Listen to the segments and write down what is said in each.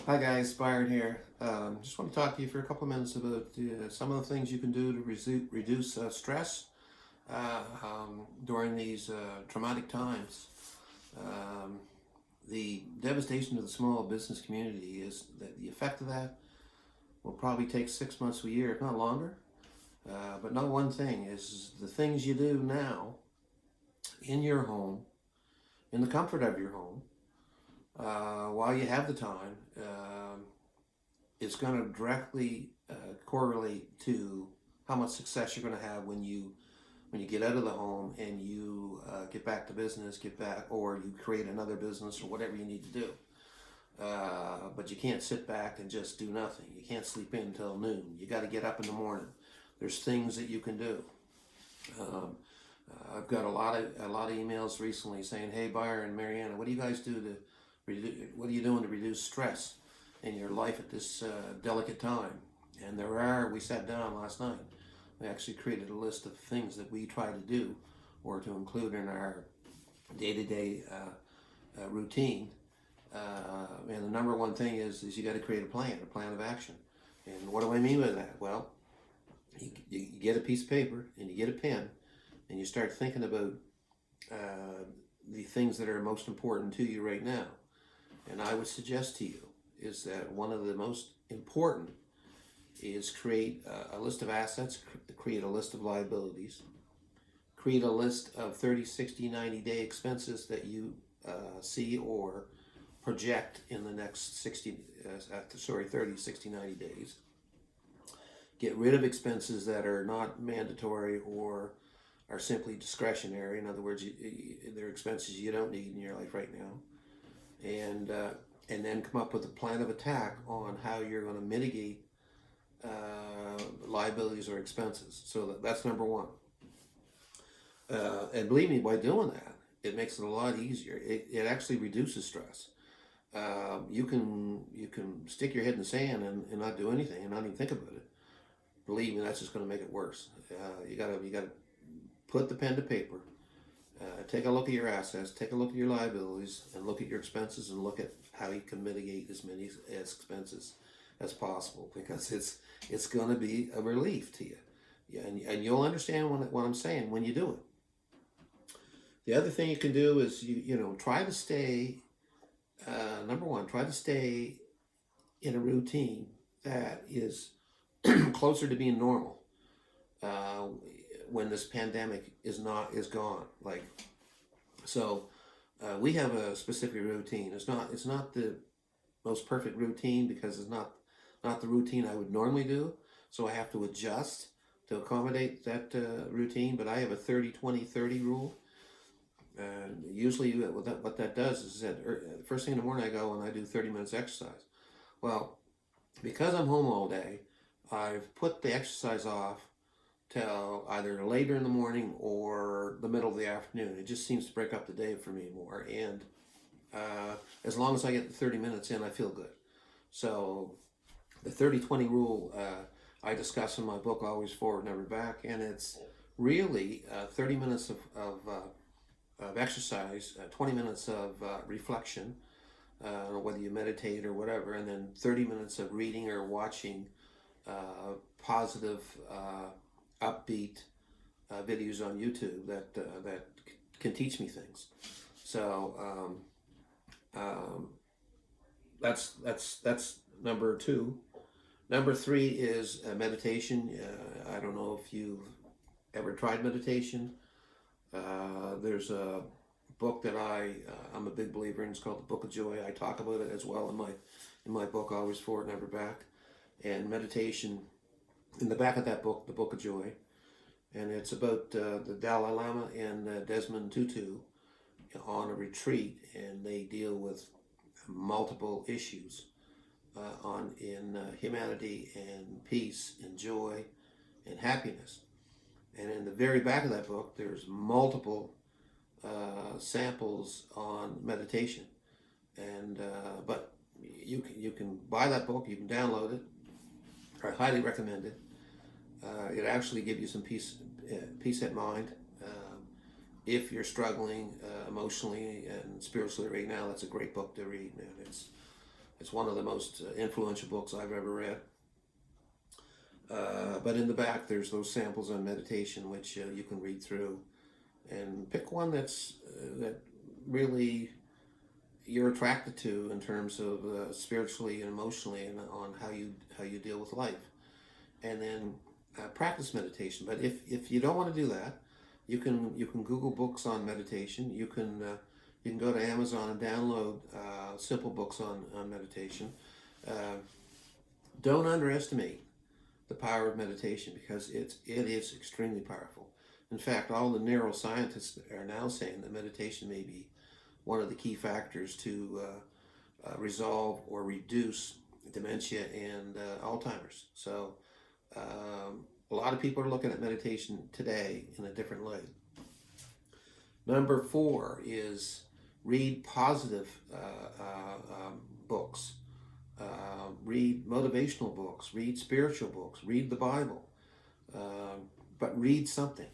Hi guys, Byron here. Just want to talk to you for a couple of minutes about some of the things you can do to reduce stress during these traumatic times. Um, the devastation of the small business community is that the effect of that will probably take 6 months to a year, if not longer. But not one thing is the things you do now in your home, in the comfort of your home, while you have the time. It's going to directly correlate to how much success you're going to have when you get out of the home and you get back to business, get back, or you create another business or whatever you need to do. But you can't sit back and just do nothing. You can't sleep in until noon. You got to get up in the morning. There's things that you can do. Um, I've got a lot of emails recently saying, "Hey, Byron and Mariana, what do you guys do to what are you doing to reduce stress in your life at this delicate time?" And we sat down last night. We actually created a list of things that we try to do or to include in our day-to-day routine. And the number one thing is you got to create a plan of action. And what do I mean by that? Well, you get a piece of paper and you get a pen and you start thinking about the things that are most important to you right now. And I would suggest to you is that one of the most important is create a list of assets, create a list of liabilities, create a list of 30, 60, 90-day expenses that you see or project in the next 30, 60, 90 days. Get rid of expenses that are not mandatory or are simply discretionary. In other words, they're expenses you don't need in your life right now. And then come up with a plan of attack on how you're going to mitigate liabilities or expenses. So that's number one. And believe me, by doing that, it makes it a lot easier. It actually reduces stress. You can stick your head in the sand and not do anything and not even think about it. Believe me, that's just going to make it worse. You gotta put the pen to paper. Take a look at your assets, take a look at your liabilities, and look at your expenses, and look at how you can mitigate as many expenses as possible, because it's going to be a relief to you. Yeah, and you'll understand what I'm saying when you do it. The other thing you can do is try to stay. Number one, try to stay in a routine that is closer to being normal when this pandemic is gone. We have a specific routine. It's not the most perfect routine because it's not the routine I would normally do. So I have to adjust to accommodate that routine. But I have a 30-20-30 rule. And usually what that does is that first thing in the morning I go and I do 30 minutes exercise. Well, because I'm home all day, I've put the exercise off till either later in the morning or the middle of the afternoon. It just seems to break up the day for me more. And as long as I get the 30 minutes in, I feel good. So the 30-20 rule I discuss in my book, Always Forward, Never Back. And it's really 30 minutes of exercise, 20 minutes of reflection, whether you meditate or whatever, and then 30 minutes of reading or watching positive, upbeat videos on YouTube that can teach me things. So that's number two. Number three is meditation. I don't know if you've ever tried meditation. There's a book that I'm a big believer in. It's called The Book of Joy. I talk about it as well in my book, Always Forward, Never Back. And meditation, in the back of that book, The Book of Joy, and it's about the Dalai Lama and Desmond Tutu on a retreat, and they deal with multiple issues in humanity and peace and joy and happiness. And in the very back of that book, there's multiple samples on meditation. And but you can buy that book, you can download it. I highly recommend it. It actually gives you some peace at mind. If you're struggling emotionally and spiritually right now, that's a great book to read, man. It's one of the most influential books I've ever read. But in the back, there's those samples on meditation, which you can read through and pick one that really you're attracted to in terms of spiritually and emotionally, and on how you deal with life, and then practice meditation. But if you don't want to do that, you can Google books on meditation. You can go to Amazon and download simple books on meditation. Don't underestimate the power of meditation, because it is extremely powerful. In fact, all the neuroscientists are now saying that meditation may be one of the key factors to resolve or reduce dementia and Alzheimer's. So a lot of people are looking at meditation today in a different light. Number 4 is read positive books. Read motivational books, read spiritual books, read the Bible, but read something.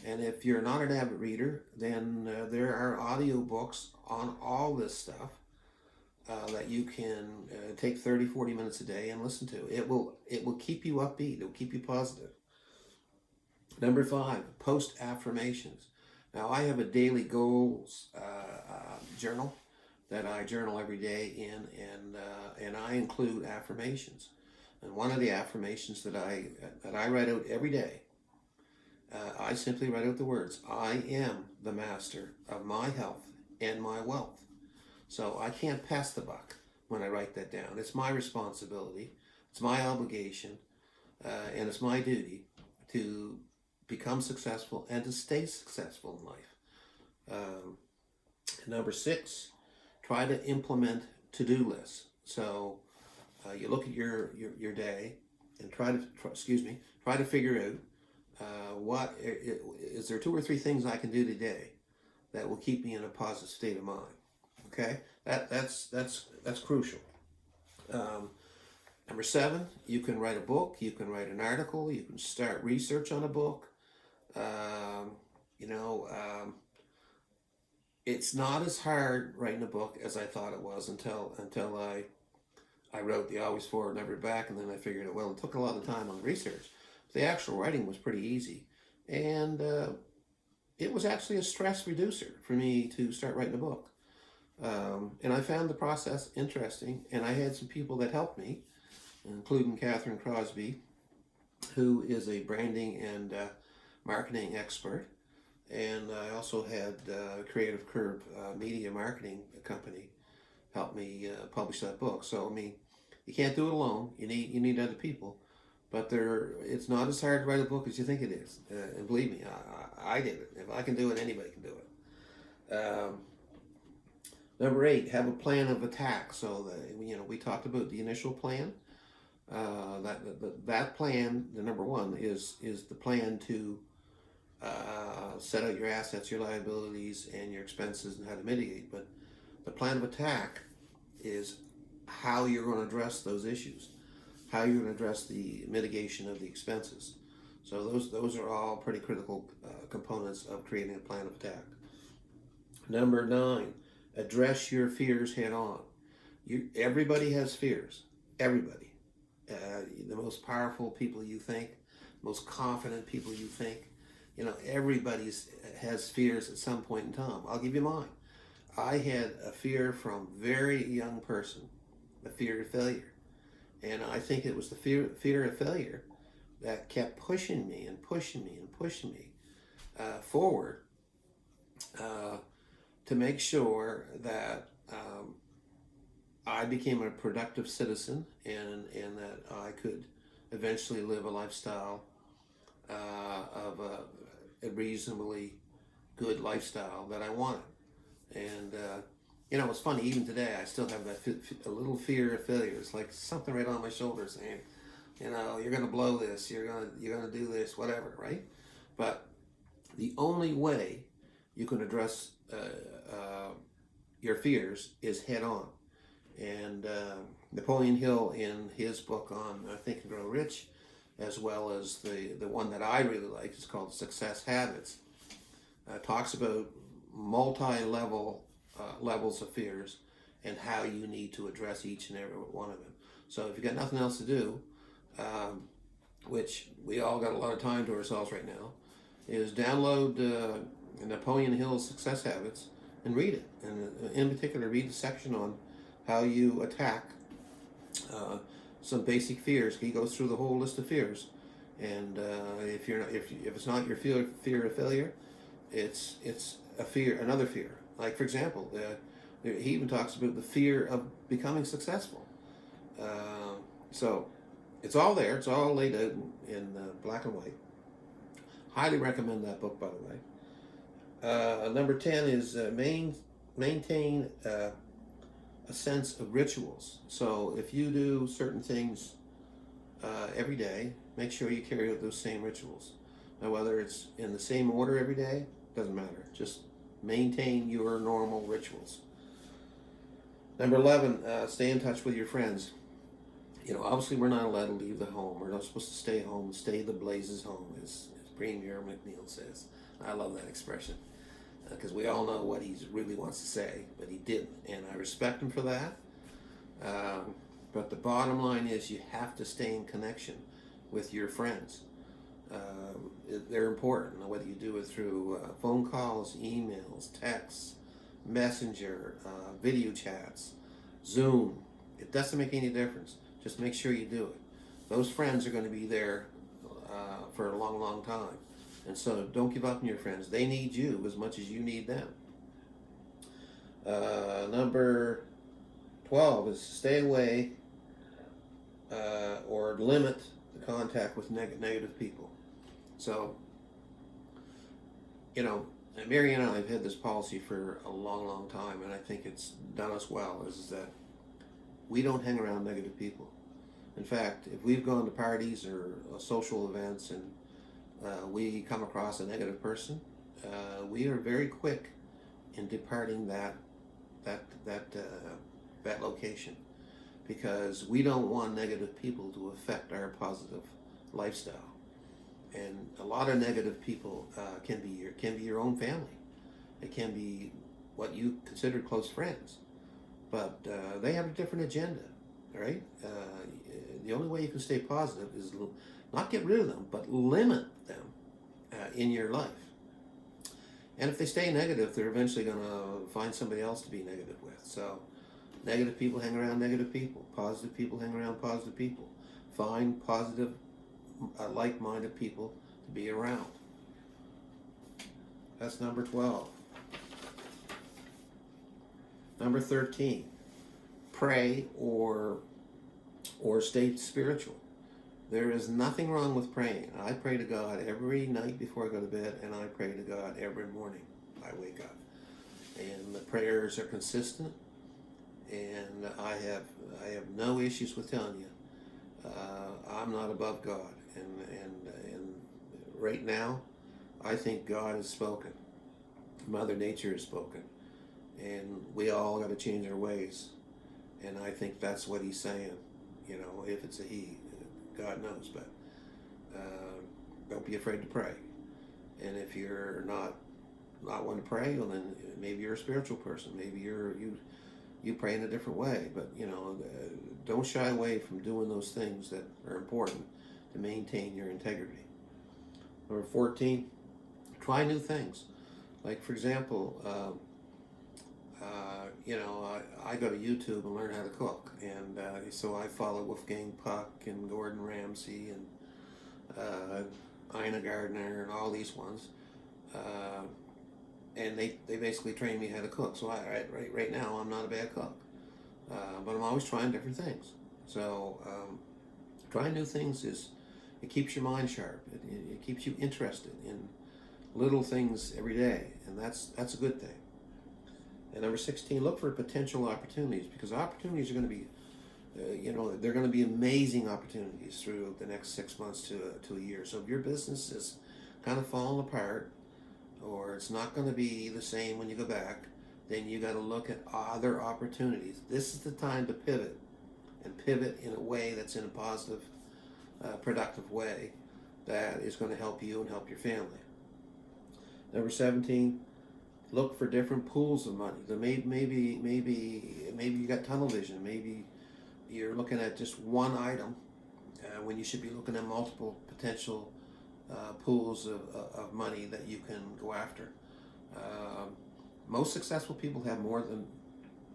And if you're not an avid reader, then there are audio books on all this stuff that you can take 30, 40 minutes a day and listen to. It will keep you upbeat. It will keep you positive. Number 5, post affirmations. Now, I have a daily goals journal that I journal every day in, and I include affirmations. And one of the affirmations that I write out every day, I simply write out the words, "I am the master of my health and my wealth." So I can't pass the buck when I write that down. It's my responsibility, it's my obligation, and it's my duty to become successful and to stay successful in life. Number 6, try to implement to-do lists. So you look at your day and try to figure out what is there 2 or 3 things I can do today that will keep me in a positive state of mind. Okay, that's crucial. Number 7, you can write a book, you can write an article, you can start research on a book. It's not as hard writing a book as I thought it was until I wrote The Always Forward, Never Back, and then I figured it took a lot of time on the research. The actual writing was pretty easy, and it was actually a stress reducer for me to start writing a book. And I found the process interesting, and I had some people that helped me, including Catherine Crosby, who is a branding and marketing expert. And I also had Creative Curve Media Marketing Company help me publish that book. So, I mean, you can't do it alone. You need other people. But it's not as hard to write a book as you think it is. And believe me, I did it. If I can do it, anybody can do it. Number 8, have a plan of attack. So we talked about the initial plan. That plan, the number 1, is the plan to set out your assets, your liabilities, and your expenses, and how to mitigate. But the plan of attack is how you're going to address those issues, how you're going to address the mitigation of the expenses. So those are all pretty critical components of creating a plan of attack. Number 9, address your fears head on. Everybody has fears. Everybody. The most powerful people you think, most confident people you think. Everybody has fears at some point in time. I'll give you mine. I had a fear from very young person, the fear of failure. And I think it was the fear of failure that kept pushing me and pushing me and pushing me forward to make sure that I became a productive citizen and that I could eventually live a lifestyle of a reasonably good lifestyle that I wanted. And it's funny, even today I still have that a little fear of failure. It's like something right on my shoulder saying, you're gonna blow this, you're gonna do this, whatever, right? But the only way you can address your fears is head on. And Napoleon Hill, in his book on Think and Grow Rich, as well as the one that I really like, is called Success Habits, talks about multi-level levels of fears, and how you need to address each and every one of them. So if you've got nothing else to do, which we all got a lot of time to ourselves right now, is download Napoleon Hill's Success Habits and read it. And in particular, read the section on how you attack some basic fears. He goes through the whole list of fears, and if it's not your fear of failure, it's a fear, another fear. Like for example, he even talks about the fear of becoming successful. So it's all there. It's all laid out in black and white. Highly recommend that book, by the way. Number 10 is maintain a sense of rituals. So if you do certain things every day, make sure you carry out those same rituals. Now, whether it's in the same order every day, doesn't matter. Just maintain your normal rituals. Number 11, stay in touch with your friends. You know, obviously we're not allowed to leave the home. We're not supposed to stay home, stay the blazes home, as Premier McNeil says. I love that expression because we all know what he really wants to say, but he didn't, and I respect him for that. But the bottom line is you have to stay in connection with your friends. They're important, whether you do it through phone calls, emails, texts, messenger, video chats, Zoom. It doesn't make any difference. Just make sure you do it. Those friends are going to be there for a long, long time. And so don't give up on your friends. They need you as much as you need them. Number 12 is stay away or limit the contact with negative people. So, you know, Mary and I have had this policy for a long, long time, and I think it's done us well, is that we don't hang around negative people. In fact, if we've gone to parties or social events and we come across a negative person, we are very quick in departing that location, because we don't want negative people to affect our positive lifestyle. And a lot of negative people can be your own family. It can be what you consider close friends, but they have a different agenda, right? The only way you can stay positive is not get rid of them, but limit them in your life. And if they stay negative, they're eventually going to find somebody else to be negative with. So negative people hang around negative people. Positive people hang around positive people. Find positive, like-minded people to be around. That's number 12. Number 13, pray or stay spiritual. There is nothing wrong with praying. I pray to God every night before I go to bed, and I pray to God every morning I wake up. And the prayers are consistent, and I have no issues with telling you I'm not above God. And right now, I think God has spoken. Mother Nature has spoken, and we all got to change our ways. And I think that's what He's saying. You know, if it's a He, God knows, but don't be afraid to pray. And if you're not one to pray, well then maybe you're a spiritual person. Maybe you pray in a different way. But you know, don't shy away from doing those things that are important to maintain your integrity. Number 14, try new things. Like for example, you know, I go to YouTube and learn how to cook, and so I follow Wolfgang Puck and Gordon Ramsay and Ina Gardner and all these ones, and they basically train me how to cook. So right now I'm not a bad cook, but I'm always trying different things. So trying new things it keeps your mind sharp. It keeps you interested in little things every day, and that's a good thing. And number 16, look for potential opportunities, because opportunities are going to be, they're going to be amazing opportunities through the next 6 months to a year. So if your business is kind of falling apart, or it's not going to be the same when you go back, then you got to look at other opportunities. This is the time to pivot, and pivot in a way that's in a positive, productive way that is going to help you and help your family. Number 17, Look for different pools of money. Maybe you got tunnel vision. Maybe you're looking at just one item when you should be looking at multiple potential pools of money that you can go after. Most successful people have more than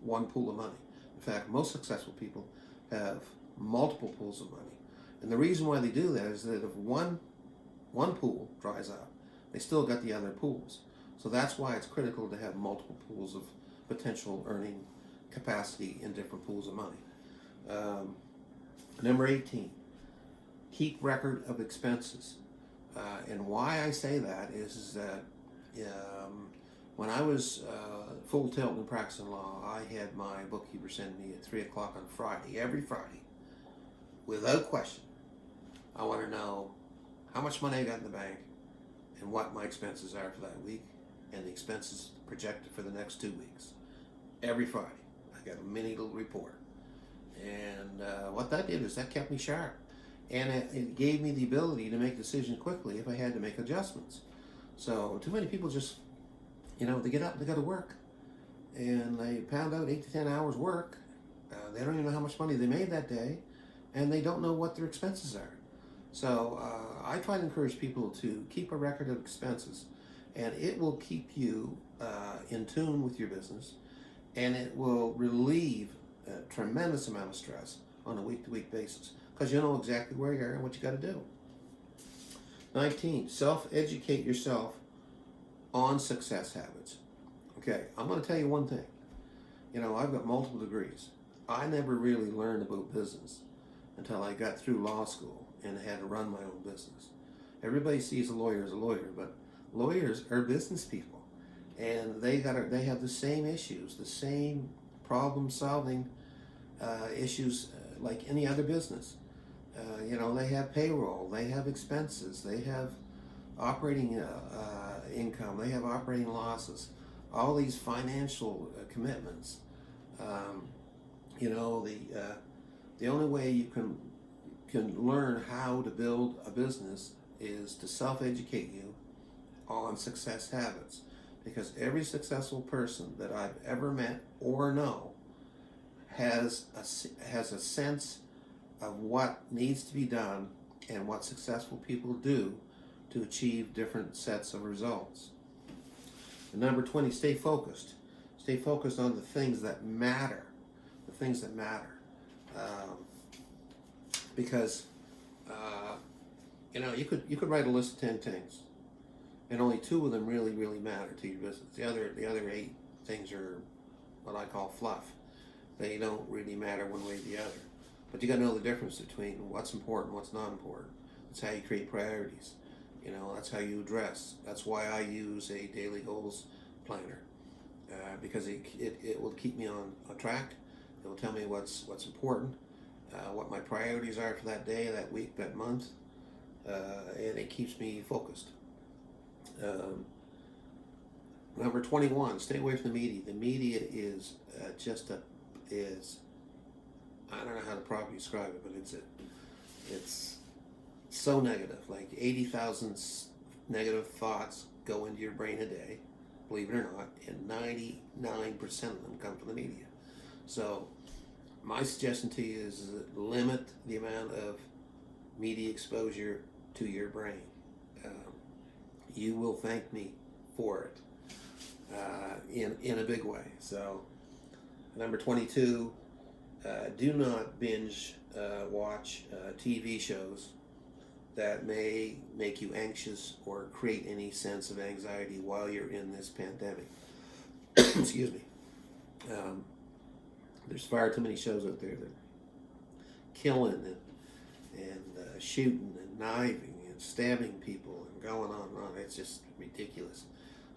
one pool of money. In fact, most successful people have multiple pools of money. And the reason why they do that is that if one pool dries out, they still got the other pools. So that's why it's critical to have multiple pools of potential earning capacity in different pools of money. Number 18, keep record of expenses. And why I say that is that when I was full tilt in practicing law, I had my bookkeeper send me at 3 o'clock on Friday, every Friday, without question. I want to know how much money I got in the bank and what my expenses are for that week and the expenses projected for the next 2 weeks. Every Friday, I got a mini little report. And what that did is that kept me sharp. And it gave me the ability to make decisions quickly if I had to make adjustments. So too many people just, they get up, they go to work, and they pound out 8 to 10 hours work. They don't even know how much money they made that day, and they don't know what their expenses are. So I try to encourage people to keep a record of expenses, and it will keep you in tune with your business, and it will relieve a tremendous amount of stress on a week-to-week basis because you know exactly where you are and what you got to do. 19, self-educate yourself on success habits. Okay, I'm going to tell you one thing. I've got multiple degrees. I never really learned about business until I got through law school and had to run my own business. Everybody sees a lawyer as a lawyer, but lawyers are business people, and they have the same issues, the same problem-solving issues like any other business. They have payroll, they have expenses, they have operating income, they have operating losses, all these financial commitments. The only way you can learn how to build a business is to self-educate you on success habits, because every successful person that I've ever met or know has a sense of what needs to be done and what successful people do to achieve different sets of results. And number 20, stay focused. Stay focused on the things that matter. The things that matter. Because you could write a list of 10 things, and only 2 of them really matter to your business. The other 8 things are what I call fluff. They don't really matter one way or the other. But you got to know the difference between what's important and what's not important. That's how you create priorities. That's how you address. That's why I use a daily goals planner, because it will keep me on track. It will tell me what's important, what my priorities are for that day, that week, that month, and it keeps me focused. Number 21, stay away from the media. The media is I don't know how to properly describe it, but it's so negative. Like 80,000 negative thoughts go into your brain a day, believe it or not, and 99% of them come from the media. So my suggestion to you is limit the amount of media exposure to your brain. You will thank me for it in a big way. So number 22, do not binge watch TV shows that may make you anxious or create any sense of anxiety while you're in this pandemic. Excuse me. There's far too many shows out there that are killing and shooting and knifing and stabbing people and going on and on. It's just ridiculous.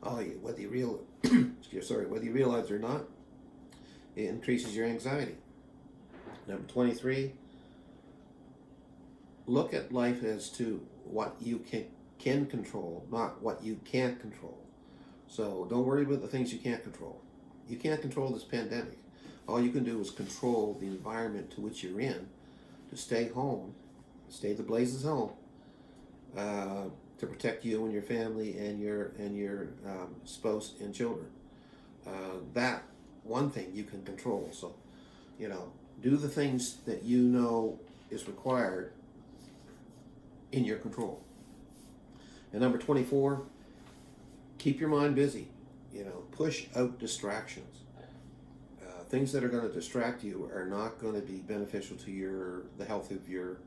Whether you realize it or not, it increases your anxiety. Number 23, look at life as to what you can control, not what you can't control. So don't worry about the things you can't control. You can't control this pandemic. All you can do is control the environment to which you're in, to stay home, stay the blazes home, to protect you and your family and your spouse and children. That one thing you can control. So, do the things that you know is required in your control. And number 24, keep your mind busy. Push out distractions. Things that are going to distract you are not going to be beneficial to the health of your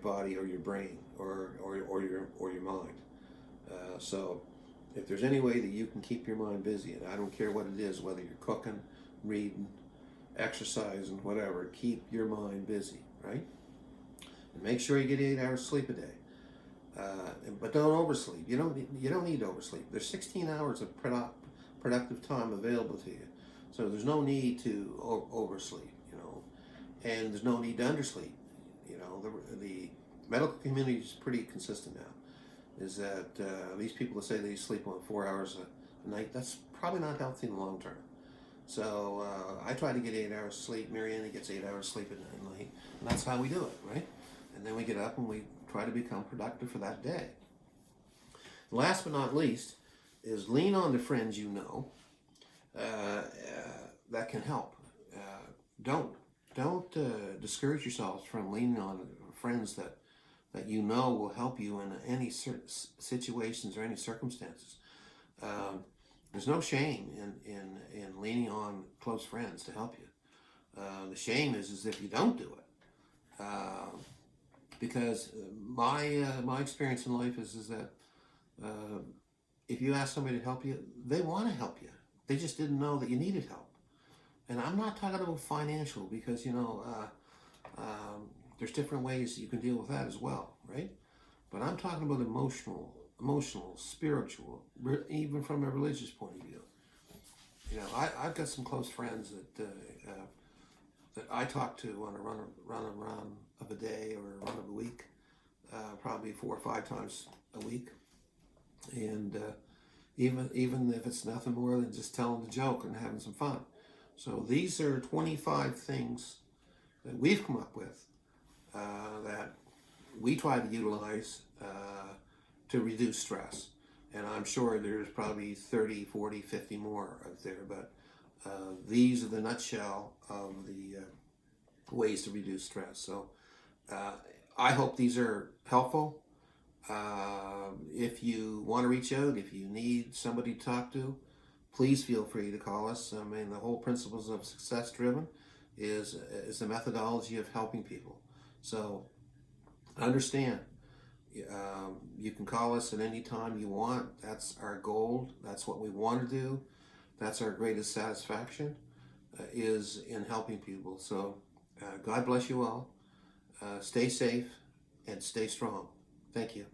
body or your brain or your mind. So if there's any way that you can keep your mind busy, and I don't care what it is, whether you're cooking, reading, exercising, whatever, keep your mind busy, right? And make sure you get 8 hours sleep a day. But don't oversleep. You don't need to oversleep. There's 16 hours of productive time available to you, so there's no need to oversleep. And there's no need to undersleep. The medical community is pretty consistent now. Is that these people that say they sleep on 4 hours a night? That's probably not healthy in the long term. So I try to get 8 hours sleep. Mariana gets 8 hours sleep at night, and that's how we do it, right? And then we get up and we try to become productive for that day. Last but not least is lean on the friends you know that can help. Don't discourage yourselves from leaning on friends that you know will help you in any situations or any circumstances. There's no shame in leaning on close friends to help you. The shame is if you don't do it. Because my experience in life is that if you ask somebody to help you, they want to help you. They just didn't know that you needed help. And I'm not talking about financial, because there's different ways you can deal with that as well, right? But I'm talking about emotional, spiritual, even from a religious point of view. I've got some close friends that I talk to on a run of a day or a run of a week, probably 4 or 5 times a week, and even if it's nothing more than just telling a joke and having some fun. So these are 25 things that we've come up with that we try to utilize to reduce stress. And I'm sure there's probably 30, 40, 50 more out there, but these are the nutshell of the ways to reduce stress. So I hope these are helpful. If you want to reach out, if you need somebody to talk to, please feel free to call us. I mean, the whole principles of Success Driven is the methodology of helping people. So understand, you can call us at any time you want. That's our goal. That's what we want to do. That's our greatest satisfaction, is in helping people. So God bless you all. Stay safe and stay strong. Thank you.